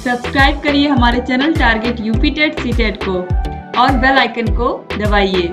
Subscribe करिए हमारे channel target UP TET CTET को और बेल आइकन को दबाइए।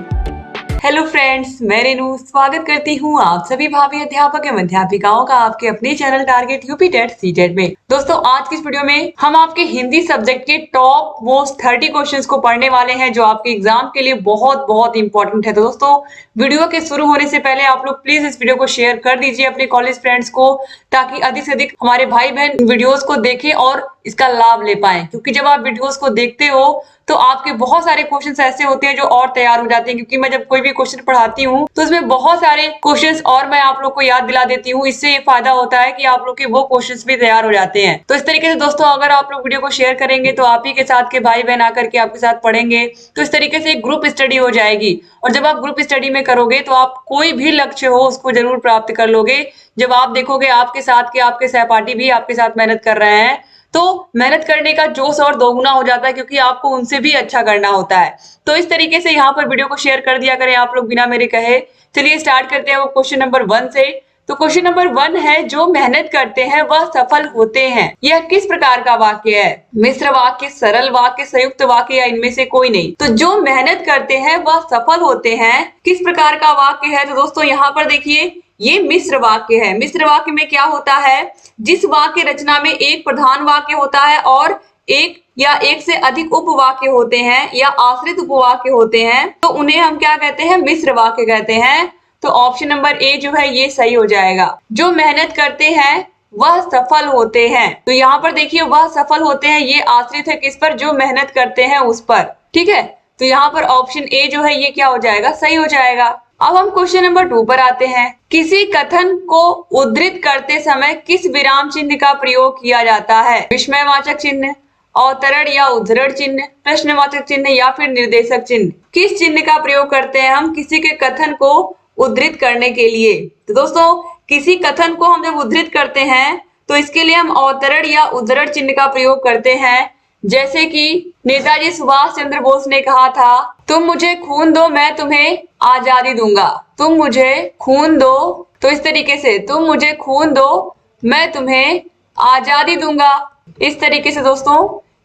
हेलो फ्रेंड्स, मैं रेनू स्वागत करती हूँ आप सभी भावी अध्यापक एवं अध्यापिकाओं का आपके अपने channel target UP TET CTET में। दोस्तों, आज की इस वीडियो में हम आपके हिंदी सब्जेक्ट के टॉप मोस्ट 30 क्वेश्चंस को पढ़ने वाले हैं जो आपके एग्जाम के लिए बहुत बहुत इंपॉर्टेंट है। तो दोस्तों, वीडियो के शुरू होने से पहले आप लोग प्लीज इस वीडियो को शेयर कर दीजिए अपने कॉलेज फ्रेंड्स को, ताकि अधिक से अधिक हमारे भाई बहन वीडियोस को देखें और इसका लाभ ले पाए। क्योंकि जब आप वीडियोस को देखते हो तो आपके बहुत सारे क्वेश्चंस ऐसे होते हैं जो और तैयार हो जाते हैं, क्योंकि मैं जब कोई भी क्वेश्चन पढ़ाती हूँ तो उसमें बहुत सारे क्वेश्चंस और मैं आप लोग को याद दिला देती हूँ। इससे ये फायदा होता है कि आप लोग के वो क्वेश्चंस भी तैयार हो जाते हैं। तो इस तरीके से दोस्तों, अगर आप लोग वीडियो को शेयर करेंगे तो आप ही के साथ के भाई बहन आकर के आपके साथ पढ़ेंगे, तो इस तरीके से ग्रुप स्टडी हो जाएगी। और जब आप ग्रुप स्टडी में करोगे तो आप कोई भी लक्ष्य हो उसको जरूर प्राप्त कर लोगे। जब आप देखोगे आपके साथ के आपके सहपाठी भी आपके साथ मेहनत कर रहे हैं, तो मेहनत करने का जोश और दोगुना हो जाता है, क्योंकि आपको उनसे भी अच्छा करना होता है। तो इस तरीके से यहाँ पर वीडियो को शेयर कर दिया करें आप लोग बिना मेरे कहे। चलिए स्टार्ट करते हैं वो क्वेश्चन नंबर 1 से। तो क्वेश्चन नंबर 1 है, जो मेहनत करते हैं वह सफल होते हैं, यह किस प्रकार का वाक्य है? मिश्र वाक्य, सरल वाक्य, संयुक्त वाक्य या इनमें से कोई नहीं? तो जो मेहनत करते हैं वह सफल होते हैं, किस प्रकार का वाक्य है? तो दोस्तों यहाँ पर देखिए, ये मिश्र वाक्य है। मिश्र वाक्य में क्या होता है? जिस वाक्य रचना में एक प्रधान वाक्य होता है और एक या एक से अधिक उपवाक्य होते हैं या आश्रित उपवाक्य होते हैं, तो उन्हें हम क्या कहते हैं? मिश्र वाक्य कहते हैं। तो ऑप्शन नंबर ए जो है ये सही हो जाएगा। जो मेहनत करते हैं वह सफल होते हैं, तो यहाँ पर देखिए वह सफल होते हैं, ये आश्रित है किस पर? जो मेहनत करते हैं उस पर। ठीक है, तो यहाँ पर ऑप्शन ए जो है ये क्या हो जाएगा? सही हो जाएगा। अब हम क्वेश्चन नंबर 2 पर आते हैं। किसी कथन को उद्धृत करते समय किस विराम चिन्ह का प्रयोग किया जाता है? विस्मयवाचक चिन्ह, अवतरण या उद्धरण चिन्ह, प्रश्नवाचक चिन्ह या फिर निर्देशक चिन्ह? किस चिन्ह का प्रयोग करते हैं हम किसी के कथन को उद्धृत करने के लिए? तो दोस्तों, किसी कथन को हम जब उद्धृत करते हैं तो इसके लिए हम अवतरण या उद्धरण चिन्ह का प्रयोग करते हैं। जैसे कि नेताजी सुभाष चंद्र बोस ने कहा था, तुम मुझे खून दो मैं तुम्हें आजादी दूंगा। तुम मुझे खून दो, तो इस तरीके से तुम मुझे खून दो मैं तुम्हें आजादी दूंगा। इस तरीके से दोस्तों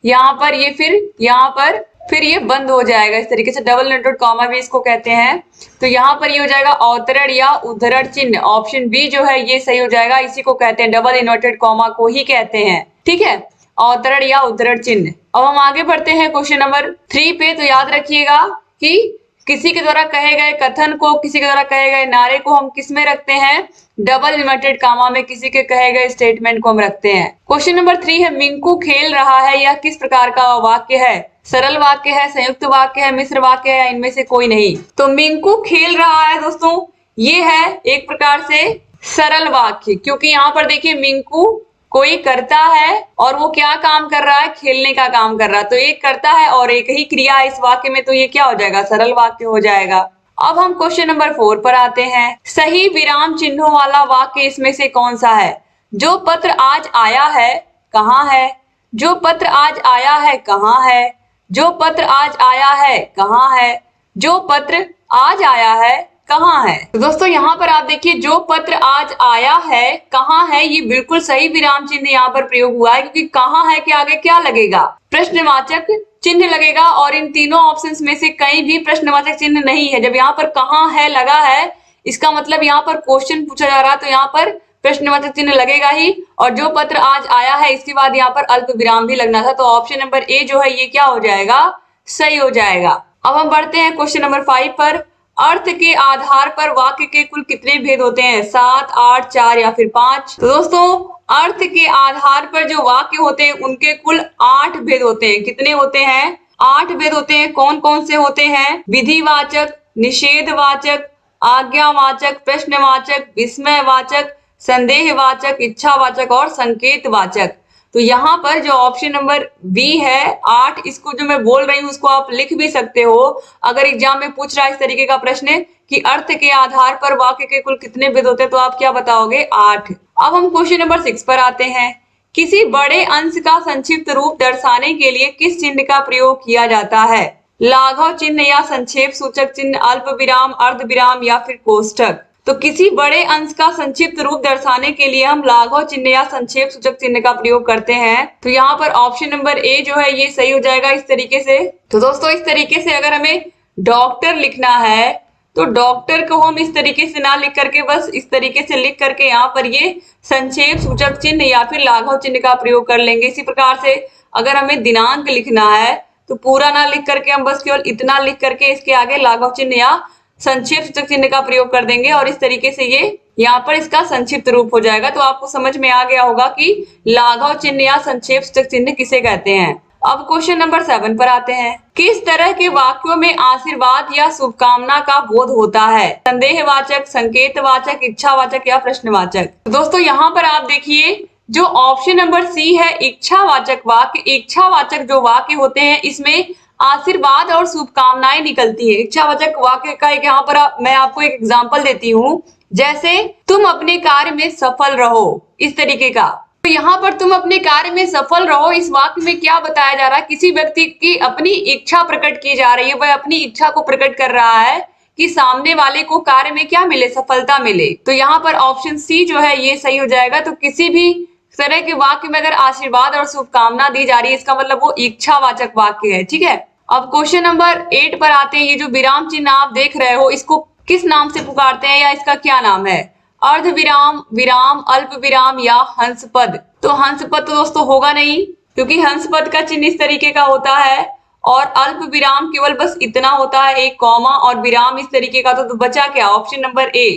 यहाँ पर फिर ये बंद हो जाएगा। इस तरीके से डबल इन्वर्टेड कॉमा भी इसको कहते हैं। तो यहाँ पर ये हो जाएगा अवतरण या उद्धरण चिन्ह। ऑप्शन बी जो है ये सही हो जाएगा। इसी को कहते हैं, डबल इन्वर्टेड कॉमा को ही कहते हैं। ठीक है, अवतरण या उद्धरण चिन्ह। अब हम आगे बढ़ते हैं क्वेश्चन नंबर 3 पे। तो याद रखिएगा कि किसी के द्वारा कहे गए कथन को, किसी के द्वारा कहे गए नारे को हम किस में रखते हैं? डबल इन्वर्टेड कामा में किसी के कहे गए स्टेटमेंट को हम रखते हैं। क्वेश्चन नंबर 3 है, मिंकू खेल रहा है, यह किस प्रकार का वाक्य है? सरल वाक्य है, संयुक्त वाक्य है, मिश्र वाक्य है या इनमें से कोई नहीं? तो मिंकू खेल रहा है दोस्तों, ये है एक प्रकार से सरल वाक्य, क्योंकि यहाँ पर देखिए मिंकू कोई करता है और वो क्या काम कर रहा है? खेलने का काम कर रहा है। तो एक करता है और एक ही क्रिया है इस वाक्य में, तो ये क्या हो जाएगा? सरल वाक्य हो जाएगा। अब हम क्वेश्चन नंबर 4 पर आते हैं। सही विराम चिन्हों वाला वाक्य इसमें से कौन सा है? जो पत्र आज आया है कहाँ है? जो पत्र आज आया है कहाँ है? जो पत्र आज आया है कहाँ है? जो पत्र आज आया है कहाँ है? तो दोस्तों यहाँ पर आप देखिए, जो पत्र आज आया है कहाँ है, ये बिल्कुल सही विराम चिन्ह यहाँ पर प्रयोग हुआ है, क्योंकि कहाँ है के आगे क्या लगेगा? प्रश्नवाचक चिन्ह लगेगा। और इन तीनों ऑप्शंस में से कहीं भी प्रश्नवाचक चिन्ह नहीं है। जब यहाँ पर कहाँ है लगा है, इसका मतलब यहाँ पर क्वेश्चन पूछा जा रहा है, तो यहाँ पर प्रश्नवाचक चिन्ह लगेगा ही। और जो पत्र आज आया है इसके बाद यहाँ पर अल्प विराम भी लगना था। तो ऑप्शन नंबर ए जो है ये क्या हो जाएगा? सही हो जाएगा। अब हम बढ़ते हैं क्वेश्चन नंबर 5 पर। अर्थ के आधार पर वाक्य के कुल कितने भेद होते हैं? 7, 8, 4 या फिर 5? तो दोस्तों, अर्थ के आधार पर जो वाक्य होते हैं उनके कुल 8 भेद होते हैं। कितने होते हैं? 8 भेद होते हैं। कौन कौन से होते हैं? विधिवाचक, निषेधवाचक, आज्ञावाचक, प्रश्नवाचक, विस्मयवाचक, संदेहवाचक, इच्छावाचक और संकेतवाचक। तो यहाँ पर जो ऑप्शन नंबर बी है 8, इसको जो मैं बोल रही हूँ उसको आप लिख भी सकते हो। अगर एग्जाम में पूछ रहा है इस तरीके का प्रश्न कि अर्थ के आधार पर वाक्य के कुल कितने भेद होते हैं, तो आप क्या बताओगे? 8। अब हम क्वेश्चन नंबर 6 पर आते हैं। किसी बड़े अंश का संक्षिप्त रूप दर्शाने के लिए किस चिन्ह का प्रयोग किया जाता है? लाघव चिन्ह या संक्षेप सूचक चिन्ह, अल्प विराम, अर्ध विराम या फिर कोष्ठक? तो किसी बड़े अंश का संक्षिप्त रूप दर्शाने के लिए हम लाघव चिन्ह या संक्षेप सूचक चिन्ह का प्रयोग करते हैं। तो यहाँ पर ऑप्शन नंबर ए जो है ये सही हो जाएगा इस तरीके से। तो दोस्तों इस तरीके से अगर हमें डॉक्टर लिखना है तो डॉक्टर को हम इस तरीके से ना लिख करके बस इस तरीके से लिख करके यहाँ पर ये संक्षेप सूचक चिन्ह या फिर लाघव चिन्ह का प्रयोग कर लेंगे। इसी प्रकार से अगर हमें दिनांक लिखना है तो पूरा ना लिख करके हम बस केवल इतना लिख करके इसके आगे लाघव चिन्ह या संक्षिप्त सूचक चिन्ह का प्रयोग कर देंगे और इस तरीके से ये यहाँ पर इसका संक्षिप्त रूप हो जाएगा। तो आपको समझ में आ गया होगा कि लाघव चिन्ह या संक्षेप सूचक चिन्ह किसे कहते हैं। अब क्वेश्चन नंबर 7 पर आते हैं। किस तरह के वाक्यों में आशीर्वाद या शुभकामना का बोध होता है? संदेहवाचक, संकेतवाचक, इच्छावाचक या प्रश्नवाचक। तो दोस्तों यहाँ पर आप देखिए जो ऑप्शन नंबर सी है इच्छावाचक वाक्य, इच्छावाचक जो वाक्य होते हैं इसमें आशीर्वाद और शुभकामनाएं निकलती है। इच्छावाचक वाक्य का एक यहाँ पर मैं आपको एक एग्जांपल देती हूँ, जैसे तुम अपने कार्य में सफल रहो, इस तरीके का। तो यहाँ पर तुम अपने कार्य में सफल रहो, इस वाक्य में क्या बताया जा रहा है? किसी व्यक्ति की अपनी इच्छा प्रकट की जा रही है, वह अपनी इच्छा को प्रकट कर रहा है कि सामने वाले को कार्य में क्या मिले, सफलता मिले। तो यहाँ पर ऑप्शन सी जो है ये सही हो जाएगा। तो किसी भी तरह के वाक्य में अगर आशीर्वाद और शुभकामना दी जा रही है इसका मतलब वो इच्छावाचक वाक्य है। ठीक है, अब क्वेश्चन नंबर 8 पर आते हैं। ये जो विराम चिन्ह आप देख रहे हो इसको किस नाम से पुकारते हैं या इसका क्या नाम है? अर्ध विराम, विराम, अल्प विराम या हंस पद। तो हंस पद तो दोस्तों होगा नहीं, क्योंकि हंस पद का चिन्ह इस तरीके का होता है और अल्प विराम केवल बस इतना होता है, एक कॉमा, और विराम इस तरीके का। तो बचा क्या? ऑप्शन नंबर ए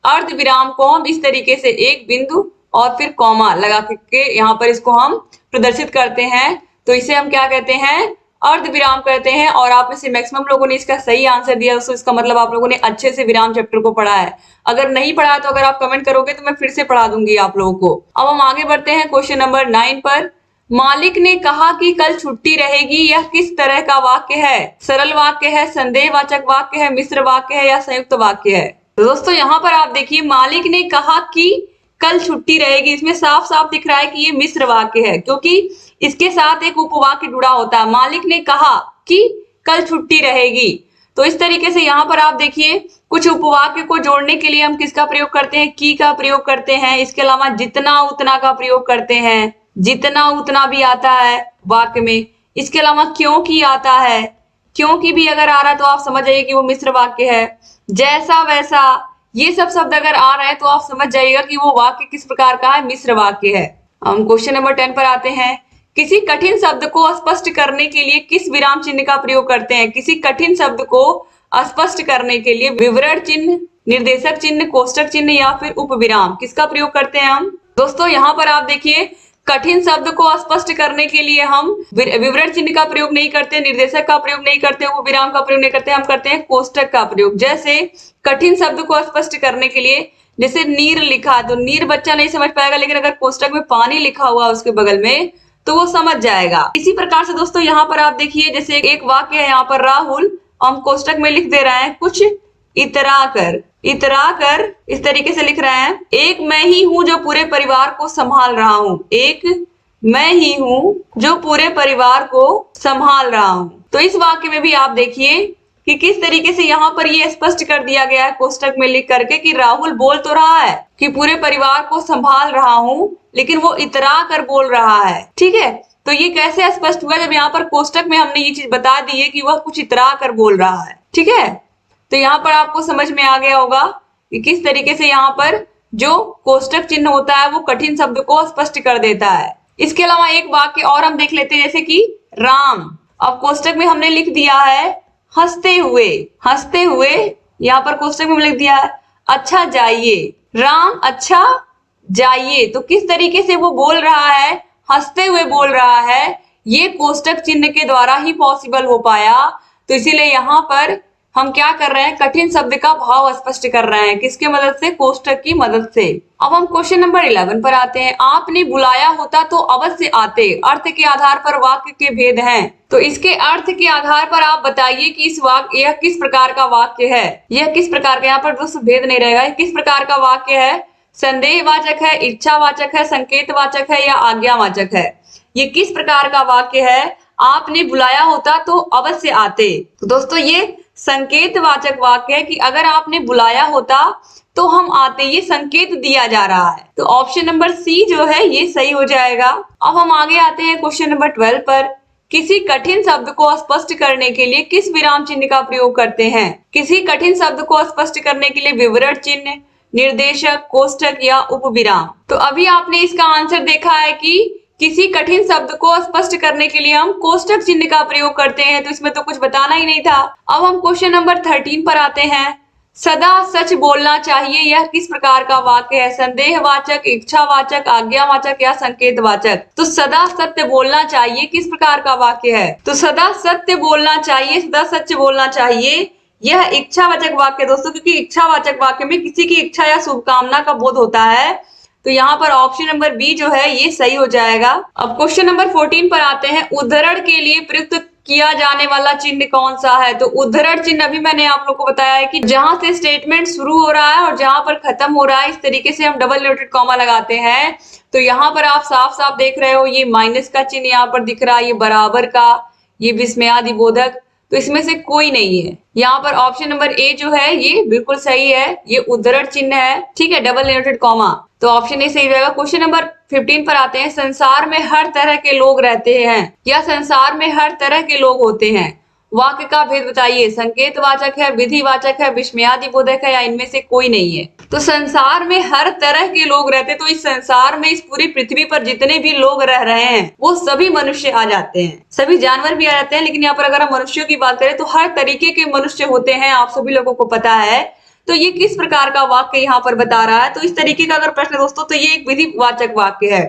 अर्ध विराम को हम इस तरीके से एक बिंदु और फिर कॉमा लगा के यहाँ पर इसको हम प्रदर्शित करते हैं, तो इसे हम क्या कहते हैं? अर्ध विराम कहते हैं। और आप में से मैक्सिमम लोगों ने इसका सही आंसर दिया, तो इसका मतलब आप लोगों ने अच्छे से विराम चैप्टर को पढ़ा है। अगर नहीं पढ़ा तो अगर आप कमेंट करोगे तो मैं फिर से पढ़ा दूंगी आप लोगों को। अब हम आगे बढ़ते हैं क्वेश्चन नंबर 9 पर। मालिक ने कहा कि कल छुट्टी रहेगी, यह किस तरह का वाक्य है? सरल वाक्य है, संदेहवाचक वाक्य है, मिश्र वाक्य है या संयुक्त वाक्य है? तो दोस्तों यहाँ पर आप देखिए मालिक ने कहा कि कल छुट्टी रहेगी, इसमें साफ साफ दिख रहा है कि ये मिश्र वाक्य है, क्योंकि इसके साथ एक उपवाक्य जुड़ा होता है। मालिक ने कहा कि कल छुट्टी रहेगी, तो इस तरीके से यहाँ पर आप देखिए कुछ उपवाक्य को जोड़ने के लिए हम किसका प्रयोग करते हैं? की का प्रयोग करते हैं। इसके अलावा जितना उतना का प्रयोग करते हैं, जितना उतना भी आता है वाक्य में। इसके अलावा क्योंकि आता है, क्योंकि भी अगर आ रहा है तो आप समझ जाइए कि वो मिश्र वाक्य है। जैसा वैसा ये सब शब्द अगर आ रहा है तो आप समझ जाइएगा कि वो वाक्य किस प्रकार का है, मिश्र वाक्य है। हम क्वेश्चन नंबर 10 पर आते हैं। किसी कठिन शब्द को स्पष्ट करने के लिए किस विराम चिन्ह का प्रयोग करते हैं? किसी कठिन शब्द को स्पष्ट करने के लिए विवरण चिन्ह, निर्देशक चिन्ह, कोष्टक चिन्ह या फिर उपविराम, किसका प्रयोग करते हैं हम? दोस्तों यहाँ पर आप देखिए कठिन शब्द को स्पष्ट करने के लिए हम विवरण चिन्ह का प्रयोग नहीं करते, निर्देशक का प्रयोग नहीं करते, उपविराम का प्रयोग नहीं करते, हम करते हैं कोष्टक का प्रयोग। जैसे कठिन शब्द को स्पष्ट करने के लिए जैसे नीर लिखा, तो नीर बच्चा नहीं समझ पाएगा, लेकिन अगर कोष्टक में पानी लिखा हुआ उसके बगल में तो वो समझ जाएगा। इसी प्रकार से दोस्तों यहाँ पर आप देखिए जैसे एक वाक्य है यहाँ पर, राहुल, हम कोष्टक में लिख दे रहे हैं कुछ इतरा कर, इतरा कर इस तरीके से लिख रहे हैं। एक मैं ही हूं जो पूरे परिवार को संभाल रहा हूं, एक मैं ही हूं जो पूरे परिवार को संभाल रहा हूं। तो इस वाक्य में भी आप देखिए कि किस तरीके से यहाँ पर ये स्पष्ट कर दिया गया है कोष्टक में लिख करके कि राहुल बोल तो रहा है कि पूरे परिवार को संभाल रहा हूं, लेकिन वो इतरा कर बोल रहा है। ठीक है, तो ये कैसे स्पष्ट हुआ? जब यहाँ पर कोष्टक में हमने ये चीज बता दी है कि वह कुछ इतरा कर बोल रहा है। ठीक है, तो यहाँ पर आपको समझ में आ गया होगा कि किस तरीके से यहाँ पर जो कोष्टक चिन्ह होता है वो कठिन शब्द को स्पष्ट कर देता है। इसके अलावा एक वाक्य और हम देख लेते हैं, जैसे कि राम, अब कोष्टक में हमने लिख दिया है हंसते हुए, हंसते हुए यहाँ पर कोष्टक में लिख दिया है अच्छा जाइए, राम अच्छा जाइए। तो किस तरीके से वो बोल रहा है? हंसते हुए बोल रहा है। ये कोष्टक चिन्ह के द्वारा ही पॉसिबल हो पाया। तो इसीलिए यहाँ पर हम क्या कर रहे हैं? कठिन शब्द का भाव स्पष्ट कर रहे हैं। किसके मदद से? कोष्टक की मदद से। अब हम क्वेश्चन नंबर 11 पर आते हैं। आपने बुलाया होता तो अवश्य आते, अर्थ के आधार पर वाक्य के भेद हैं। तो इसके अर्थ के आधार पर आप बताइए कि इस वाक्य यह किस प्रकार का वाक्य है, यह किस प्रकार का, यहाँ पर दोस्तों भेद नहीं रहेगा, किस प्रकार का वाक्य है? संदेहवाचक है, इच्छावाचक है, संकेतवाचक है या आज्ञावाचक है? ये किस प्रकार का वाक्य है? आपने बुलाया होता तो अवश्य आते। तो दोस्तों ये संकेतवाचक वाक्य है कि अगर आपने बुलाया होता तो हम आते, ये संकेत दिया जा रहा है। तो ऑप्शन नंबर सी जो है ये सही हो जाएगा। अब हम आगे आते हैं क्वेश्चन नंबर 12 पर। किसी कठिन शब्द को स्पष्ट करने के लिए किस विराम चिन्ह का प्रयोग करते हैं? किसी कठिन शब्द को स्पष्ट करने के लिए विवरण चिन्ह, निर्देशक, कोष्ठक या उपविराम। तो अभी आपने इसका आंसर देखा है कि किसी कठिन शब्द को स्पष्ट करने के लिए हम कोष्ठक चिन्ह का प्रयोग करते हैं, तो इसमें तो कुछ बताना ही नहीं था। अब हम क्वेश्चन नंबर 13 पर आते हैं। सदा सच बोलना चाहिए, यह किस प्रकार का वाक्य है? संदेहवाचक, इच्छावाचक, आज्ञावाचक या संकेतवाचक। तो सदा सत्य बोलना चाहिए किस प्रकार का वाक्य है? तो सदा सत्य बोलना चाहिए, सदा सच बोलना चाहिए, यह इच्छावाचक वाक्य दोस्तों, क्योंकि इच्छावाचक वाक्य में किसी की इच्छा या शुभकामना का बोध होता है। तो यहाँ पर ऑप्शन नंबर बी जो है ये सही हो जाएगा। अब क्वेश्चन नंबर 14 पर आते हैं। उद्धरण के लिए प्रयुक्त किया जाने वाला चिन्ह कौन सा है? तो उद्धरण चिन्ह अभी मैंने आप लोग को बताया है कि जहां से स्टेटमेंट शुरू हो रहा है और जहां पर खत्म हो रहा है, इस तरीके से हम डबल इन्वर्टेड कॉमा लगाते हैं। तो यहाँ पर आप साफ साफ देख रहे हो, ये माइनस का चिन्ह यहाँ पर दिख रहा है, ये बराबर का, ये विस्मयादि बोधक, तो इसमें से कोई नहीं है। यहाँ पर ऑप्शन नंबर ए जो है ये बिल्कुल सही है, ये उद्धरण चिन्ह है, ठीक है, डबल इन्वर्टेड कॉमा। तो ऑप्शन ए सही रहेगा। क्वेश्चन नंबर 15 पर आते हैं। संसार में हर तरह के लोग रहते हैं या संसार में हर तरह के लोग होते हैं, वाक्य का भेद बताइए। संकेतवाचक है, विधिवाचक है, विस्मयादि बोधक है या इनमें से कोई नहीं है? तो संसार में हर तरह के लोग रहते हैं, तो इस संसार में, इस पूरी पृथ्वी पर जितने भी लोग रह रहे हैं वो सभी मनुष्य आ जाते हैं, सभी जानवर भी आ जाते हैं। लेकिन यहाँ पर अगर हम मनुष्यों की बात करें तो हर तरीके के मनुष्य होते हैं, आप सभी लोगों को पता है। तो ये किस प्रकार का वाक्य यहाँ पर बता रहा है? तो इस तरीके का अगर प्रश्न दोस्तों, तो ये एक विधिवाचक वाक्य है।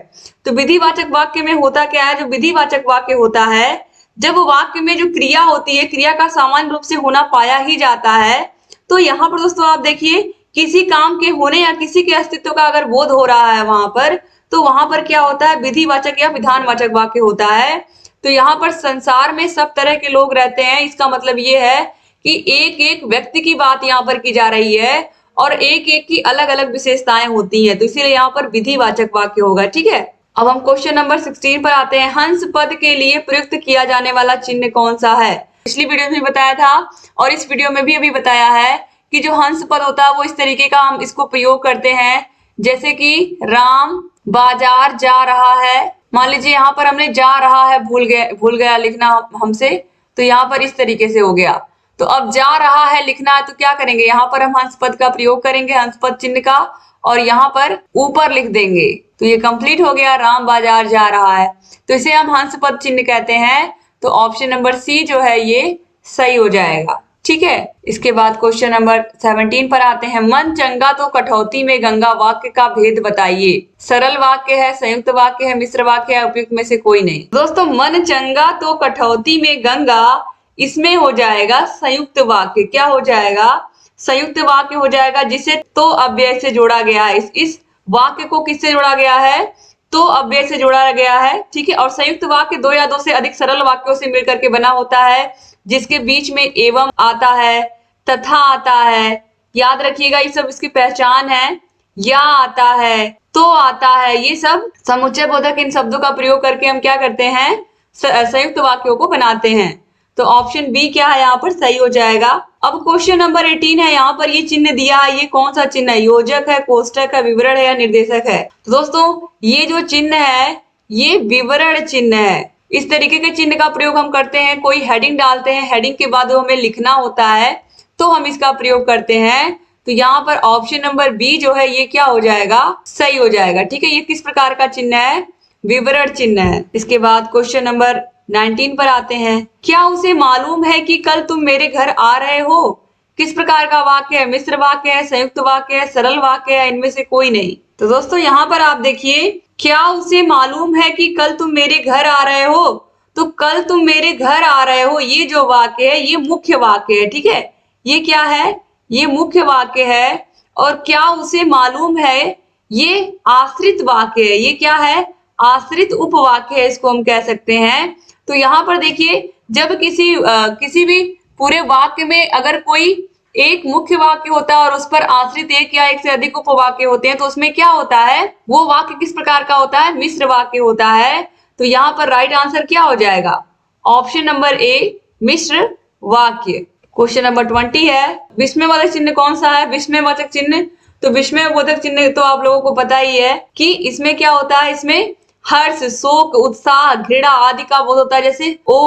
तो विधिवाचक वाक्य में होता क्या है? जो विधिवाचक वाक्य होता है, जब वाक्य में जो क्रिया होती है, क्रिया का सामान्य रूप से होना पाया ही जाता है। तो यहाँ पर दोस्तों आप देखिए, किसी काम के होने या किसी के अस्तित्व का अगर बोध हो रहा है वहां पर, तो वहां पर क्या होता है? विधिवाचक या विधानवाचक वाक्य होता है। तो यहाँ पर संसार में सब तरह के लोग रहते हैं, इसका मतलब ये है कि एक एक व्यक्ति की बात यहाँ पर की जा रही है और एक एक की अलग अलग विशेषताएं होती हैं, तो इसीलिए यहाँ पर विधिवाचक वाक्य होगा, ठीक है। अब हम क्वेश्चन नंबर 16 पर आते हैं। हंस पद के लिए प्रयुक्त किया जाने वाला चिन्ह कौन सा है? पिछली वीडियो में बताया था और इस वीडियो में भी अभी बताया है कि जो हंस पद होता है वो इस तरीके का हम इसको प्रयोग करते हैं, जैसे कि राम बाजार जा रहा है। मान लीजिए यहाँ पर हमने जा रहा है भूल गया लिखना हमसे, तो यहाँ पर इस तरीके से हो गया। तो अब जा रहा है लिखना है, तो क्या करेंगे? यहाँ पर हम हंस पद का प्रयोग करेंगे, हंस पद चिन्ह का, और यहाँ पर ऊपर लिख देंगे। तो ये कंप्लीट हो गया, राम बाजार जा रहा है, तो इसे हम हंस पद चिन्ह कहते हैं। तो ऑप्शन नंबर सी जो है ये सही हो जाएगा, ठीक है। इसके बाद क्वेश्चन नंबर 17 पर आते हैं। मन चंगा तो कठौती में गंगा, वाक्य का भेद बताइए। सरल वाक्य है, संयुक्त वाक्य है, मिश्र वाक्य है, उपयुक्त में से कोई नहीं। दोस्तों मन चंगा तो कठौती में गंगा, इसमें हो जाएगा संयुक्त वाक्य। क्या हो जाएगा? संयुक्त वाक्य हो जाएगा, जिसे तो अव्यय से जोड़ा गया है। इस वाक्य को किससे जोड़ा गया है? तो अव्यय से जोड़ा गया है, ठीक है। और संयुक्त वाक्य दो या दो से अधिक सरल वाक्यों से मिलकर के बना होता है, जिसके बीच में एवं आता है, तथा आता है, याद रखिएगा ये सब इसकी पहचान है। या आता है, तो आता है, ये सब समुच्चय बोधक इन शब्दों का प्रयोग करके हम क्या करते हैं? संयुक्त वाक्यों को बनाते हैं। तो ऑप्शन बी क्या है यहाँ पर? सही हो जाएगा। अब क्वेश्चन नंबर 18 है। यहाँ पर ये चिन्ह दिया है, ये कौन सा चिन्ह है? योजक है, कोष्ठक है, विवरण है या निर्देशक है? तो दोस्तों ये जो चिन्ह है ये विवरण चिन्ह है। इस तरीके के चिन्ह का प्रयोग हम करते हैं, कोई हेडिंग डालते हैं, हेडिंग के बाद हमें लिखना होता है, तो हम इसका प्रयोग करते हैं। तो यहाँ पर ऑप्शन नंबर बी जो है ये क्या हो जाएगा? सही हो जाएगा, ठीक है। ये किस प्रकार का चिन्ह है? विवरण चिन्ह है। इसके बाद क्वेश्चन नंबर 19 पर आते हैं। क्या उसे मालूम है कि कल तुम मेरे घर आ रहे हो? किस प्रकार का वाक्य है? मिश्र वाक्य है, संयुक्त वाक्य है, सरल वाक्य है, इनमें से कोई नहीं। तो दोस्तों यहाँ पर आप देखिए, क्या उसे मालूम है कि कल तुम मेरे घर आ रहे हो? तो कल तुम मेरे घर आ रहे हो, ये जो वाक्य है ये मुख्य वाक्य है, ठीक है। ये क्या है? ये मुख्य वाक्य है। और क्या उसे मालूम है, ये आश्रित वाक्य है। ये क्या है? आश्रित उपवाक्य है, इसको हम कह सकते हैं। तो यहाँ पर देखिए, जब किसी भी पूरे वाक्य में अगर कोई एक मुख्य वाक्य होता है और उस पर आश्रित एक या एक से अधिक उपवाक्य होते हैं, तो उसमें क्या होता है? वो वाक्य किस प्रकार का होता है? मिश्र वाक्य होता है। तो यहाँ पर राइट आंसर क्या हो जाएगा? ऑप्शन नंबर ए, मिश्र वाक्य। क्वेश्चन नंबर 20 है, विस्मयवाचक चिन्ह कौन सा है? विस्मयवाचक चिन्ह, तो विस्मयबोधक चिन्ह तो आप लोगों को पता ही है कि इसमें क्या होता है, इसमें हर्ष, शोक, उत्साह, घृणा आदि का बोध होता है। जैसे ओ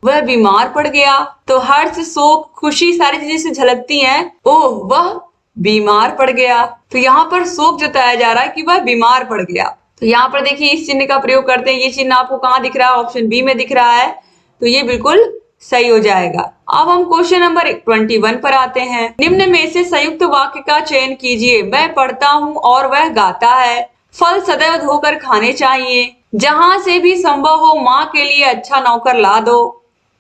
वह बीमार पड़ गया, तो हर्ष, शोक, खुशी सारी चीजें से झलकती हैं। ओ वह बीमार पड़ गया, तो यहाँ पर शोक जताया जा रहा है कि वह बीमार पड़ गया। तो यहाँ पर देखिए इस चिन्ह का प्रयोग करते हैं। ये चिन्ह आपको कहाँ दिख रहा है? ऑप्शन बी में दिख रहा है, तो ये बिल्कुल सही हो जाएगा। अब हम क्वेश्चन नंबर 21 पर आते हैं। निम्न में से संयुक्त वाक्य का चयन कीजिए। मैं पढ़ता हूँ और वह गाता है। फल सदैव धोकर खाने चाहिए। जहां से भी संभव हो माँ के लिए अच्छा नौकर ला दो।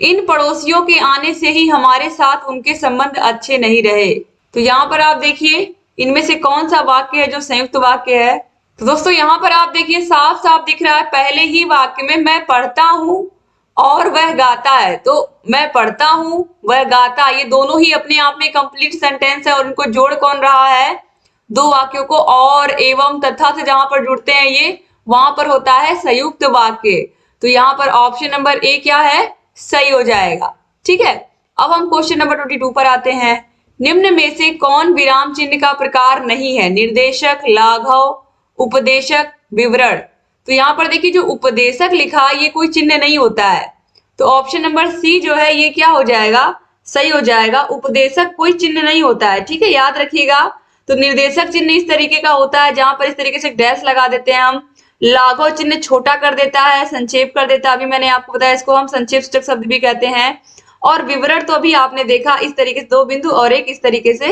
इन पड़ोसियों के आने से ही हमारे साथ उनके संबंध अच्छे नहीं रहे। तो यहाँ पर आप देखिए इनमें से कौन सा वाक्य है जो संयुक्त वाक्य है? तो दोस्तों यहाँ पर आप देखिए साफ साफ दिख रहा है, पहले ही वाक्य में मैं पढ़ता हूँ और वह गाता है। तो मैं पढ़ता हूँ, वह गाता, ये दोनों ही अपने आप में कंप्लीट सेंटेंस है और इनको जोड़ कौन रहा है? दो वाक्यों को और, एवं, तथा से जहां पर जुड़ते हैं ये वहां पर होता है संयुक्त वाक्य। तो यहाँ पर ऑप्शन नंबर ए क्या है? सही हो जाएगा। ठीक है, अब हम क्वेश्चन नंबर 22 पर आते हैं। निम्न में से कौन विराम चिन्ह का प्रकार नहीं है? निर्देशक, लाघव, उपदेशक, विवरण। तो यहाँ पर देखिए जो उपदेशक लिखा ये कोई चिन्ह नहीं होता है, तो ऑप्शन नंबर सी जो है ये क्या हो जाएगा? सही हो जाएगा। उपदेशक कोई चिन्ह नहीं होता है, ठीक है, याद रखिएगा। तो निर्देशक चिन्ह इस तरीके का होता है जहां पर इस तरीके से डैश लगा देते हैं हम। लाघव चिन्ह छोटा कर देता है, संक्षेप कर देता है, अभी मैंने आपको बताया इसको हम संक्षेप सूचक शब्द भी कहते हैं। और विवरण तो अभी आपने देखा इस तरीके से दो बिंदु और एक इस तरीके से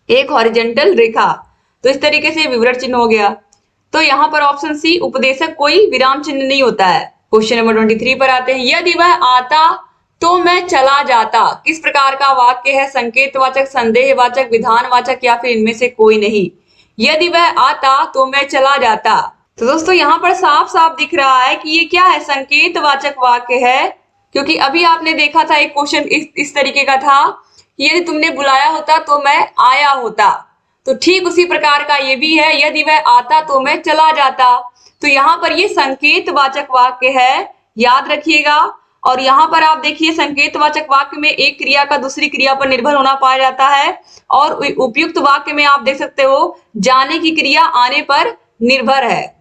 एक हॉरिजॉन्टल रेखा, तो इस तरीके से विवरण चिन्ह हो गया। तो यहाँ पर ऑप्शन सी उपदेशक कोई विराम चिन्ह नहीं होता है। क्वेश्चन नंबर 23 पर आते हैं। यदि वह आता तो मैं चला जाता किस प्रकार का वाक्य है? संकेतवाचक, संदेहवाचक, विधानवाचक या फिर इनमें से कोई नहीं। यदि वह आता तो मैं चला जाता, तो दोस्तों यहाँ पर साफ साफ दिख रहा है कि ये क्या है? संकेतवाचक वाक्य है, क्योंकि अभी आपने देखा था एक क्वेश्चन इस तरीके का था कि यदि तुमने बुलाया होता तो मैं आया होता, तो ठीक उसी प्रकार का ये भी है, यदि वह आता तो मैं चला जाता। तो यहाँ पर ये संकेतवाचक वाक्य है, याद रखिएगा। और यहाँ पर आप देखिए संकेतवाचक वाक्य में एक क्रिया का दूसरी क्रिया पर निर्भर होना पाया जाता है, और उपयुक्त वाक्य में आप देख सकते हो जाने की क्रिया आने पर निर्भर है।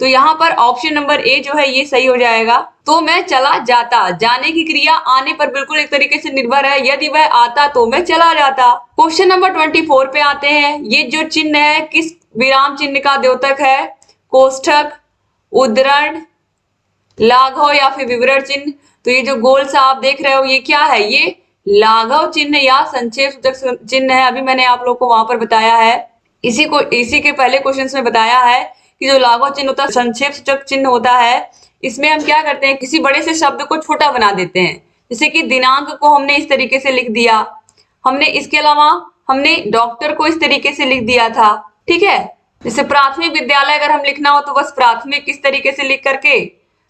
तो यहाँ पर ऑप्शन नंबर ए जो है ये सही हो जाएगा। तो मैं चला जाता, जाने की क्रिया आने पर बिल्कुल एक तरीके से निर्भर है, यदि वह आता तो मैं चला जाता। क्वेश्चन नंबर 24 पे आते हैं। ये जो चिन्ह है किस विराम चिन्ह का द्योतक है? कोष्ठक, उद्धरण, लाघव या फिर विवरण चिन्ह। तो ये जो गोल सा आप देख रहे हो ये क्या है? ये लाघव चिन्ह या संक्षेप सूचक चिन्ह है। अभी मैंने आप लोग को वहां पर बताया है, इसी के पहले क्वेश्चन में बताया है कि जो लाघव चिन्ह होता है, संक्षेप सूचक चिन्ह होता है, इसमें हम क्या करते हैं? किसी बड़े से शब्द को छोटा बना देते हैं। जैसे कि दिनांक को हमने इस तरीके से लिख दिया, हमने इसके अलावा हमने डॉक्टर को इस तरीके से लिख दिया था। ठीक है, जैसे प्राथमिक विद्यालय अगर हम लिखना हो तो बस प्राथमिक इस तरीके से लिख करके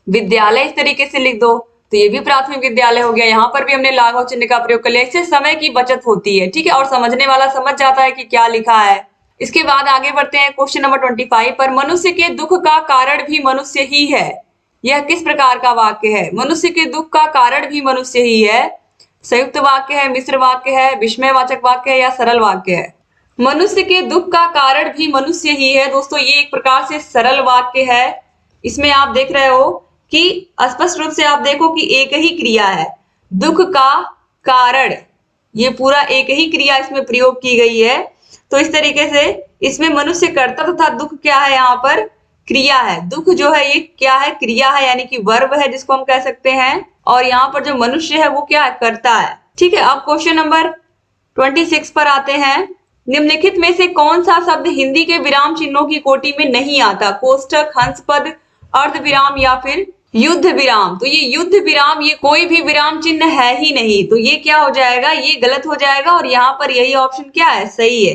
विद्यालय इस तरीके से लिख दो, तो ये भी प्राथमिक विद्यालय हो गया। यहाँ पर भी हमने लाघव चिन्ह का प्रयोग कर लिया, इससे समय की बचत होती है। ठीक है, और समझने वाला समझ जाता है कि क्या लिखा है। इसके बाद आगे बढ़ते हैं क्वेश्चन नंबर 25 पर। मनुष्य के दुख का कारण भी मनुष्य ही है। यह किस प्रकार का वाक्य है? मनुष्य के दुख का कारण भी मनुष्य ही है। संयुक्त वाक्य है, मिश्र वाक्य है, विस्मयवाचक वाक्य है या सरल वाक्य है? मनुष्य के दुख का कारण भी मनुष्य ही है। दोस्तों ये एक प्रकार से सरल वाक्य है। इसमें आप देख रहे हो कि स्पष्ट रूप से आप देखो कि एक ही क्रिया है, दुख का कारण, ये पूरा एक ही क्रिया इसमें प्रयोग की गई है। तो इस तरीके से इसमें मनुष्य कर्ता तथा दुख क्या है? यहाँ पर क्रिया है। दुख जो है ये क्या है? क्रिया है, यानी कि वर्ब है जिसको हम कह सकते हैं। और यहाँ पर जो मनुष्य है वो क्या है? कर्ता है। ठीक है, अब क्वेश्चन नंबर 26 पर आते हैं। निम्नलिखित में से कौन सा शब्द हिंदी के विराम चिन्हों की कोटि में नहीं आता? कोष्ठक, हंसपद, अर्ध विराम या फिर युद्ध विराम। तो ये युद्ध विराम ये कोई भी विराम चिन्ह है ही नहीं, तो ये क्या हो जाएगा? ये गलत हो जाएगा। और यहाँ पर यही ऑप्शन क्या है? सही है।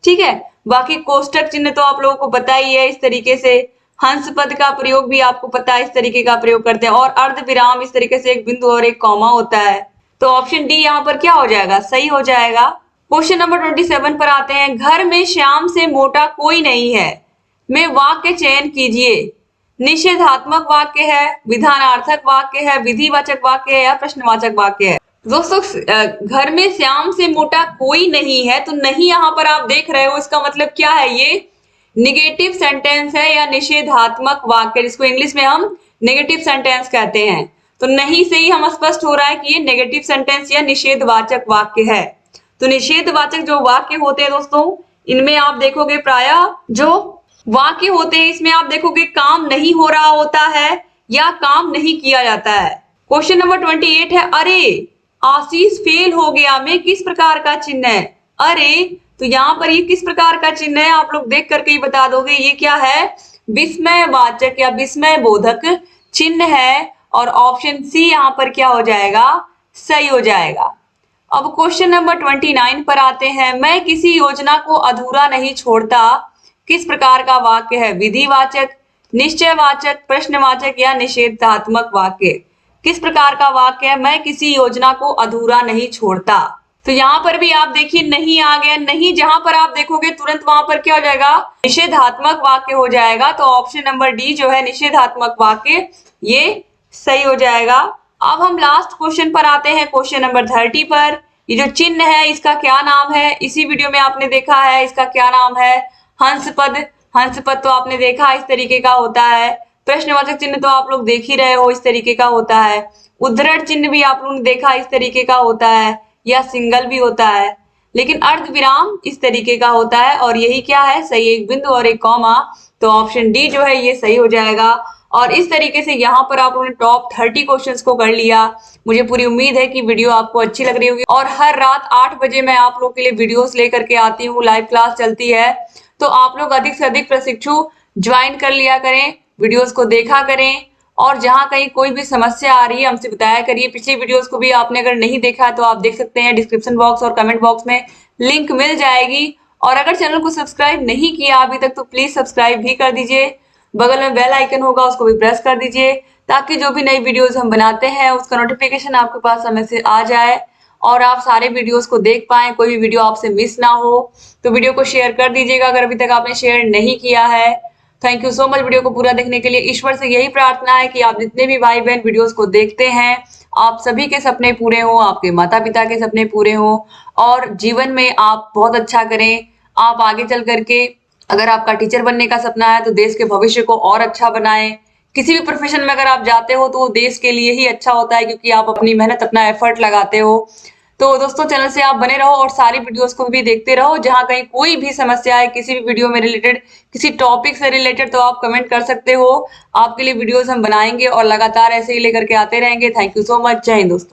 ठीक है, बाकी कोष्ठक चिन्ह तो आप लोगों को पता ही है इस तरीके से। हंस पद का प्रयोग भी आपको पता है, इस तरीके का प्रयोग करते हैं। और अर्ध विराम इस तरीके से एक बिंदु और एक कॉमा होता है। तो ऑप्शन डी यहाँ पर क्या हो जाएगा? सही हो जाएगा। क्वेश्चन नंबर 27 पर आते हैं। घर में श्याम से मोटा कोई नहीं है, में वाक्य चयन कीजिए। निषेधात्मक वाक्य है, विधानार्थक वाक्य है, विधिवाचक वाक्य है या प्रश्नवाचक वाक्य है? दोस्तों घर में श्याम से मोटा कोई नहीं है, तो नहीं यहाँ पर आप देख रहे हो, इसका मतलब क्या है? ये निगेटिव सेंटेंस है या निषेधात्मक वाक्य, जिसको इंग्लिश में हम नेगेटिव सेंटेंस कहते हैं। तो नहीं से ही हम स्पष्ट हो रहा है कि ये नेगेटिव सेंटेंस या निषेधवाचक वाक्य है। तो निषेधवाचक जो वाक्य होते हैं दोस्तों, इनमें आप देखोगे प्रायः जो वाक्य होते हैं इसमें आप देखोगे काम नहीं हो रहा होता है या काम नहीं किया जाता है। क्वेश्चन नंबर 28 है, अरे आशीष फेल हो गया में किस प्रकार का चिन्ह है? अरे, तो यहाँ पर ये किस प्रकार का चिन्ह है आप लोग देख करके ही बता दोगे। ये क्या है? विस्मयवाचक या विस्मय बोधक चिन्ह है, और ऑप्शन सी यहाँ पर क्या हो जाएगा? सही हो जाएगा। अब क्वेश्चन नंबर 29 पर आते हैं, मैं किसी योजना को अधूरा नहीं छोड़ता किस प्रकार का वाक्य है? विधिवाचक, निश्चयवाचक, प्रश्नवाचक या निषेधात्मक वाक्य? किस प्रकार का वाक्य है? मैं किसी योजना को अधूरा नहीं छोड़ता। तो यहाँ पर भी आप देखिए नहीं आ गया, नहीं जहां पर आप देखोगे तुरंत वहां पर क्या हो जाएगा? निषेधात्मक वाक्य हो जाएगा। तो ऑप्शन नंबर डी जो है निषेधात्मक वाक्य, ये सही हो जाएगा। अब हम लास्ट क्वेश्चन पर आते हैं, क्वेश्चन नंबर 30 पर। ये जो चिन्ह है इसका क्या नाम है? इसी वीडियो में आपने देखा है, इसका क्या नाम है? हंसपद। हंसपद तो आपने देखा इस तरीके का होता है। प्रश्नवाचक चिन्ह तो आप लोग देख ही रहे हो, इस तरीके का होता है। उद्धरण चिन्ह भी आप लोगों ने देखा इस तरीके का होता है, या सिंगल भी होता है। लेकिन अर्ध विराम इस तरीके का होता है, और यही क्या है? सही एक बिंदु और एक कॉमा। तो ऑप्शन डी जो है ये सही हो जाएगा। और इस तरीके से यहाँ पर आप लोगों ने टॉप 30 क्वेश्चंस को कर लिया। मुझे पूरी उम्मीद है कि वीडियो आपको अच्छी लग रही होगी, और हर रात 8 बजे मैं आप लोग के लिए वीडियोस लेकर के आती हूँ, लाइव क्लास चलती है। तो आप लोग अधिक से अधिक प्रशिक्षु ज्वाइन कर लिया करें, वीडियोस को देखा करें, और जहां कहीं कोई भी समस्या आ रही है हमसे बताया करिए। पिछले वीडियोस को भी आपने अगर नहीं देखा है तो आप देख सकते हैं, डिस्क्रिप्शन बॉक्स और कमेंट बॉक्स में लिंक मिल जाएगी। और अगर चैनल को सब्सक्राइब नहीं किया अभी तक तो प्लीज सब्सक्राइब भी कर दीजिए। बगल में बेल आइकन होगा, उसको भी प्रेस कर दीजिए, ताकि जो भी नई वीडियोस हम बनाते हैं उसका नोटिफिकेशन आपके पास समय से आ जाए और आप सारे वीडियोस को देख पाएं, कोई भी वीडियो आपसे मिस ना हो। तो वीडियो को शेयर कर दीजिएगा अगर अभी तक आपने शेयर नहीं किया है। Thank you so much video को पूरा देखने के लिए। ईश्वर से यही प्रार्थना है कि आप जितने भी भाई बहन वीडियोस को देखते हैं, आप सभी के सपने पूरे हों, आपके माता पिता के सपने पूरे हों, और जीवन में आप बहुत अच्छा करें। आप आगे चल करके अगर आपका टीचर बनने का सपना है तो देश के भविष्य को और अच्छा बनाएं। किसी भी प्रोफेशन में अगर आप जाते हो तो वो देश के लिए ही अच्छा होता है, क्योंकि आप अपनी मेहनत अपना एफर्ट लगाते हो। तो दोस्तों चैनल से आप बने रहो और सारी वीडियोस को भी देखते रहो। जहां कहीं कोई भी समस्या है किसी भी वीडियो में रिलेटेड, किसी टॉपिक से रिलेटेड, तो आप कमेंट कर सकते हो। आपके लिए वीडियोस हम बनाएंगे और लगातार ऐसे ही लेकर के आते रहेंगे। Thank you so much. जय हिंद दोस्तों।